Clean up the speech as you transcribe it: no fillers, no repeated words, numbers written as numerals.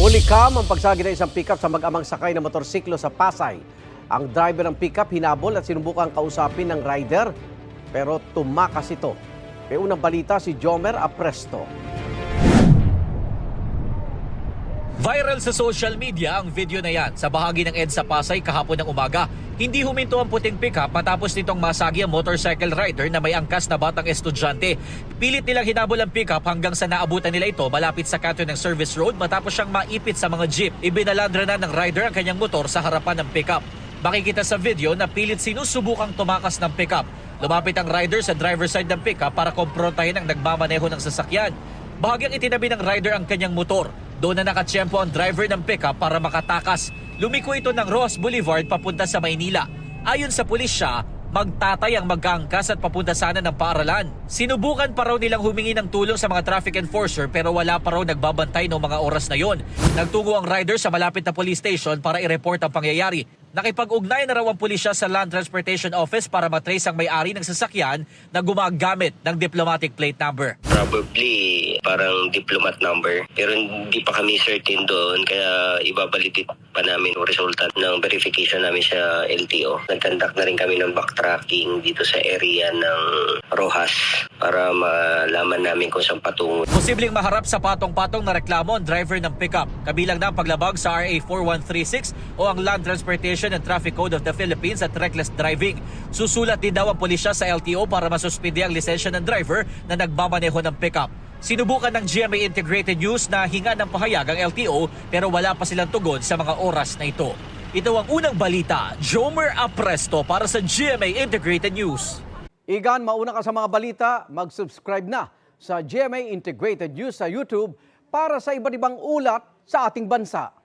Ulikam ang pagsagi ng isang pickup sa mag-amang sakay na motorsiklo sa Pasay. Ang driver ng pickup hinabol at sinubukang kausapin ng rider pero tumakas ito. May unang balita si Jomer Apresto. Viral sa social media ang video na yan sa bahagi ng EDSA Pasay kahapon ng umaga. Hindi huminto ang puting pickup matapos nitong masagi ang motorcycle rider na may angkas na batang estudyante. Pilit nilang hinabol ang pickup hanggang sa naabutan nila ito malapit sa kanto ng service road matapos siyang maipit sa mga jeep. Ibinalandra na ng rider ang kanyang motor sa harapan ng pickup. Makikita sa video na pilit sinusubukang tumakas ng pickup. Lumapit ang rider sa driver's side ng pickup para komprontahin ang nagmamaneho ng sasakyan. Bahagyang itinabi ng rider ang kanyang motor. Doon na nakatsyempo ang driver ng pickup para makatakas. Lumiko ito ng Rojas Boulevard papunta sa Maynila. Ayon sa pulisya, magtatay ang magkaangkas at papunta sana ng paaralan. Sinubukan pa raw nilang humingi ng tulong sa mga traffic enforcer pero wala pa raw nagbabantay noong mga oras na yon. Nagtungo ang rider sa malapit na police station para i-report ang pangyayari. Nakipag-ugnay na raw ang pulisya sa Land Transportation Office para matrace ang may-ari ng sasakyan na gumagamit ng diplomatic plate number. Probably parang diplomat number pero hindi pa kami certain doon kaya ibabalidate pa namin ang resulta ng verification namin sa LTO. Nag-conduct na rin kami ng backtracking dito sa area ng Rojas para malaman namin kung saan patungo. Posibleng maharap sa patong-patong na reklamo ang driver ng pickup. Kabilang na ang paglabag sa RA 4136 o ang Land Transportation and Traffic Code of the Philippines at reckless driving. Susulat din daw ang pulisya sa LTO para masuspindi ang lisensya ng driver na nagmamaneho ng pickup. Sinubukan ng GMA Integrated News na hinga ng pahayag ang LTO pero wala pa silang tugon sa mga oras na ito. Ito ang unang balita, Jomer Apresto para sa GMA Integrated News. Igan, mauna ka sa mga balita, mag-subscribe na sa GMA Integrated News sa YouTube para sa iba't ibang ulat sa ating bansa.